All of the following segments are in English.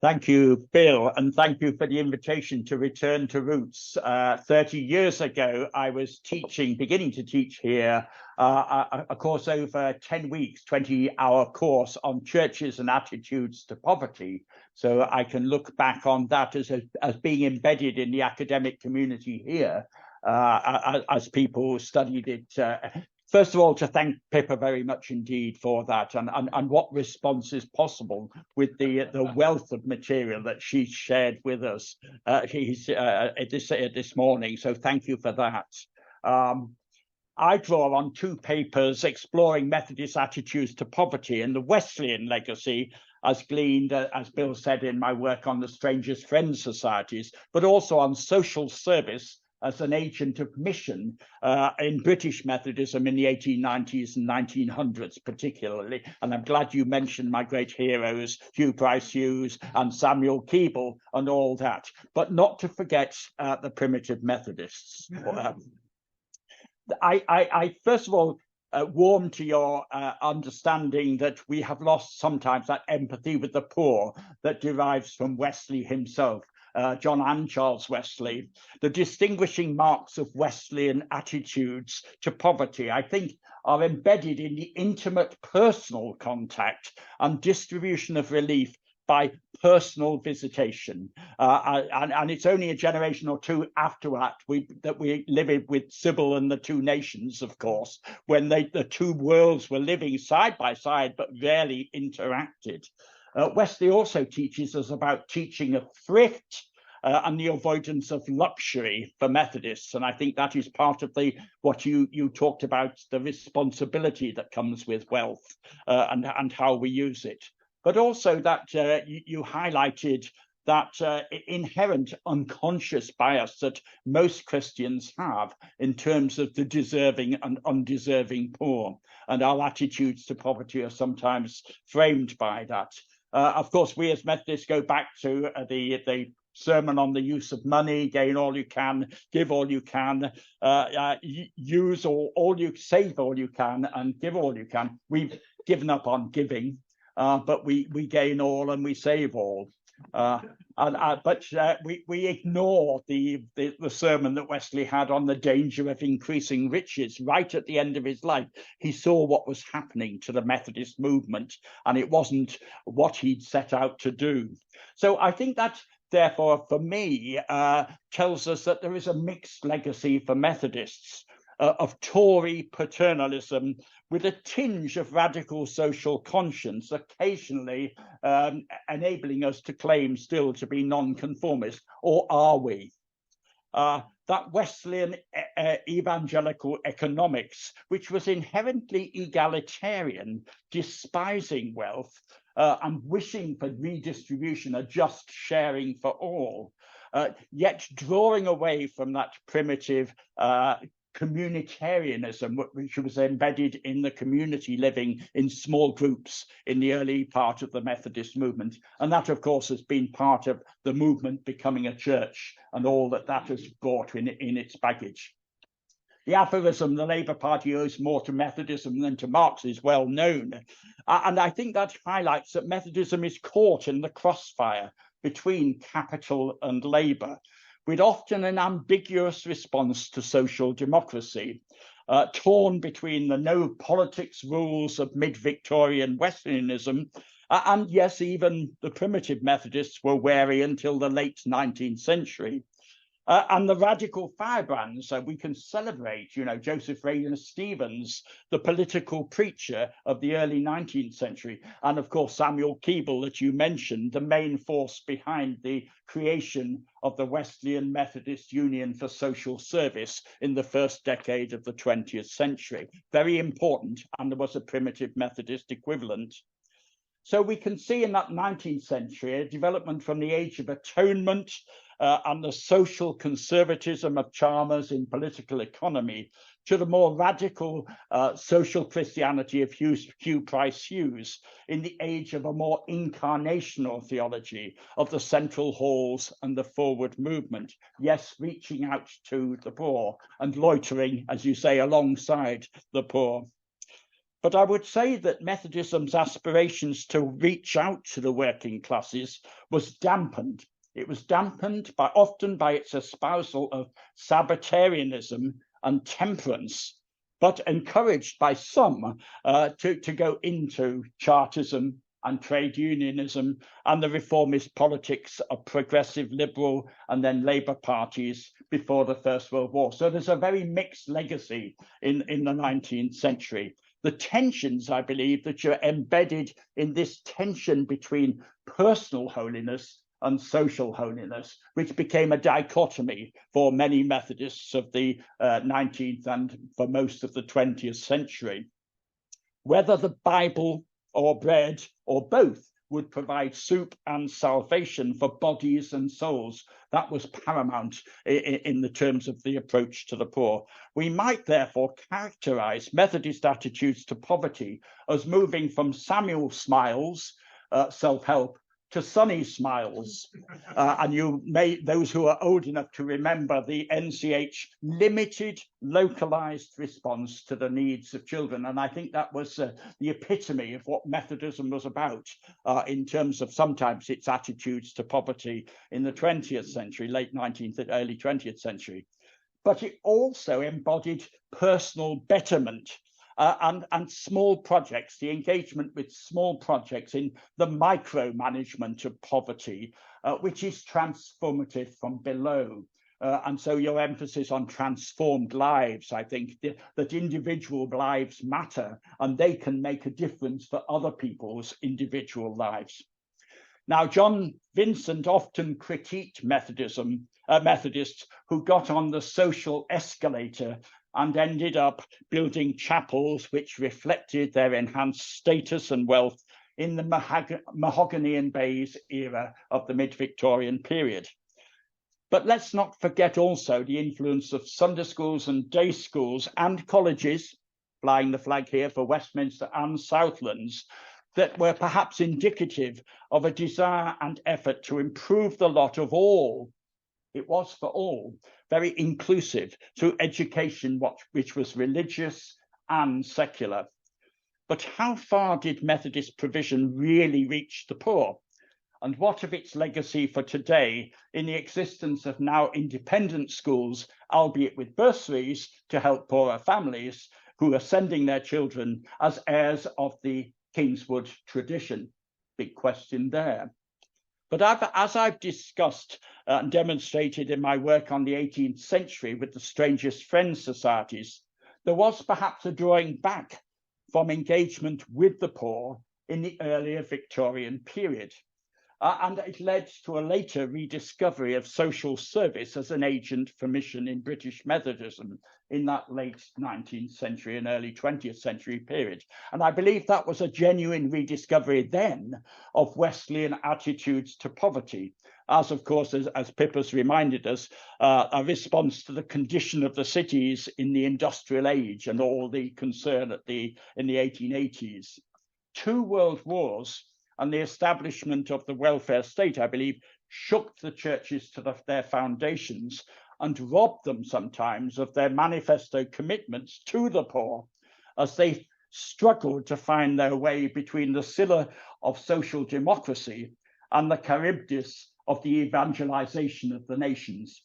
Thank you, Bill, and thank you for the invitation to return to roots. 30 years ago, I was beginning to teach here, a course over 10 weeks, 20-hour course on churches and attitudes to poverty. So I can look back on that as being embedded in the academic community here, as people studied it. First of all, to thank Pippa very much indeed for that, and what response is possible with the wealth of material that she's shared with us this morning. So thank you for that. I draw on two papers exploring Methodist attitudes to poverty and the Wesleyan legacy as gleaned, as Bill said, in my work on the Strangers' Friends Societies, but also on social service as an agent of mission in British Methodism in the 1890s and 1900s particularly. And I'm glad you mentioned my great heroes, Hugh Price Hughes and Samuel Keble and all that, but not to forget the primitive Methodists. I first of all warm to your understanding that we have lost sometimes that empathy with the poor that derives from Wesley himself. John and Charles Wesley, the distinguishing marks of Wesleyan attitudes to poverty, I think, are embedded in the intimate personal contact and distribution of relief by personal visitation. And it's only a generation or two after that we live with Sybil and the Two Nations, of course, when the two worlds were living side by side but rarely interacted. Wesley also teaches us about teaching of thrift and the avoidance of luxury for Methodists. And I think that is part of what you talked about, the responsibility that comes with wealth and how we use it. But also that you highlighted that inherent unconscious bias that most Christians have in terms of the deserving and undeserving poor. And our attitudes to poverty are sometimes framed by that. Of course, we as Methodists go back to the sermon on the use of money: gain all you can, give all you can, use all you, save all you can, and give all you can. We've given up on giving, but we gain all and we save all. But we ignore the sermon that Wesley had on the danger of increasing riches right at the end of his life. He saw what was happening to the Methodist movement, and it wasn't what he'd set out to do. So I think that, therefore, for me, tells us that there is a mixed legacy for Methodists of Tory paternalism with a tinge of radical social conscience, occasionally enabling us to claim still to be nonconformist, or are we? That Wesleyan evangelical economics, which was inherently egalitarian, despising wealth and wishing for redistribution, a just sharing for all, yet drawing away from that primitive communitarianism, which was embedded in the community living in small groups in the early part of the Methodist movement. And that, of course, has been part of the movement becoming a church and all that has brought in its baggage. The aphorism, the Labour Party owes more to Methodism than to Marx, is well known. And I think that highlights that Methodism is caught in the crossfire between capital and labour, with often an ambiguous response to social democracy, torn between the no politics rules of mid-Victorian Wesleyanism, and yes, even the primitive Methodists were wary until the late 19th century. And the radical firebrands, we can celebrate, Joseph Rayner Stevens, the political preacher of the early 19th century, and of course Samuel Keble, that you mentioned, the main force behind the creation of the Wesleyan Methodist Union for Social Service in the first decade of the 20th century. Very important, and there was a primitive Methodist equivalent. So we can see in that 19th century a development from the Age of Atonement and the social conservatism of Chalmers in political economy to the more radical social Christianity of Hugh Price Hughes in the age of a more incarnational theology of the central halls and the forward movement. Yes, reaching out to the poor and loitering, as you say, alongside the poor. But I would say that Methodism's aspirations to reach out to the working classes was dampened. It was dampened often by its espousal of Sabbatarianism and temperance, but encouraged by some to go into Chartism and trade unionism and the reformist politics of progressive liberal and then Labour parties before the First World War. So there's a very mixed legacy in the 19th century. The tensions, I believe, that are embedded in this tension between personal holiness and social holiness, which became a dichotomy for many Methodists of the 19th and for most of the 20th century. Whether the Bible or bread or both would provide soup and salvation for bodies and souls, that was paramount in the terms of the approach to the poor. We might therefore characterize Methodist attitudes to poverty as moving from Samuel Smiles, self-help, to Sunny Smiles. And those who are old enough to remember the NCH limited, localized response to the needs of children. And I think that was the epitome of what Methodism was about in terms of sometimes its attitudes to poverty in the 20th century, late 19th, early 20th century. But it also embodied personal betterment. And small projects, the engagement with small projects in the micromanagement of poverty, which is transformative from below. And so your emphasis on transformed lives, I think that individual lives matter and they can make a difference for other people's individual lives. Now, John Vincent often critiqued Methodists who got on the social escalator and ended up building chapels which reflected their enhanced status and wealth in the mahogany and baize era of the mid-Victorian period. But let's not forget also the influence of Sunday schools and day schools and colleges, flying the flag here for Westminster and Southlands, that were perhaps indicative of a desire and effort to improve the lot of all. It was for all, very inclusive, through education which was religious and secular. But how far did Methodist provision really reach the poor? And what of its legacy for today in the existence of now independent schools, albeit with bursaries to help poorer families who are sending their children as heirs of the Kingswood tradition? Big question there. But as I've discussed and demonstrated in my work on the 18th century with the Strangest Friends societies, there was perhaps a drawing back from engagement with the poor in the earlier Victorian period. And it led to a later rediscovery of social service as an agent for mission in British Methodism in that late 19th century and early 20th century period. And I believe that was a genuine rediscovery then of Wesleyan attitudes to poverty, as of course, as Pippa's reminded us, a response to the condition of the cities in the industrial age and all the concern in the 1880s. 2 world wars and the establishment of the welfare state, I believe, shook the churches to their foundations and robbed them sometimes of their manifesto commitments to the poor as they struggled to find their way between the Scylla of social democracy and the Charybdis of the evangelization of the nations.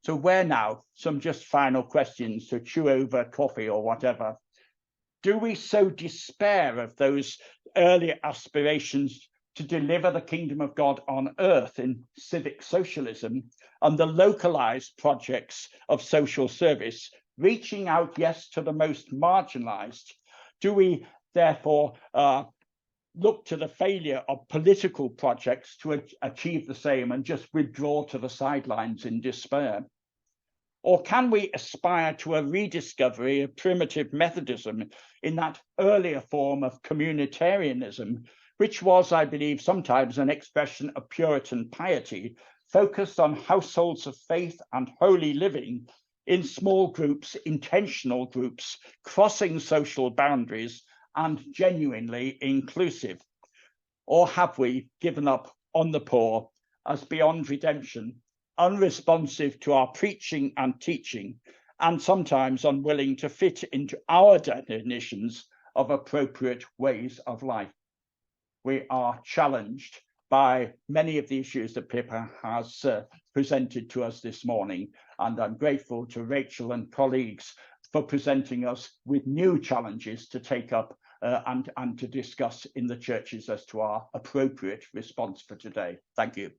So where now? Some just final questions to chew over coffee or whatever. Do we so despair of those earlier aspirations to deliver the kingdom of God on earth in civic socialism and the localized projects of social service, reaching out, yes, to the most marginalized? Do we therefore look to the failure of political projects to achieve the same and just withdraw to the sidelines in despair? Or can we aspire to a rediscovery of primitive Methodism in that earlier form of communitarianism, which was, I believe, sometimes an expression of Puritan piety, focused on households of faith and holy living in small groups, intentional groups, crossing social boundaries and genuinely inclusive? Or have we given up on the poor as beyond redemption, unresponsive to our preaching and teaching, and sometimes unwilling to fit into our definitions of appropriate ways of life. We are challenged by many of the issues that Pippa has presented to us this morning, and I'm grateful to Rachel and colleagues for presenting us with new challenges to take up and to discuss in the churches as to our appropriate response for today. Thank you.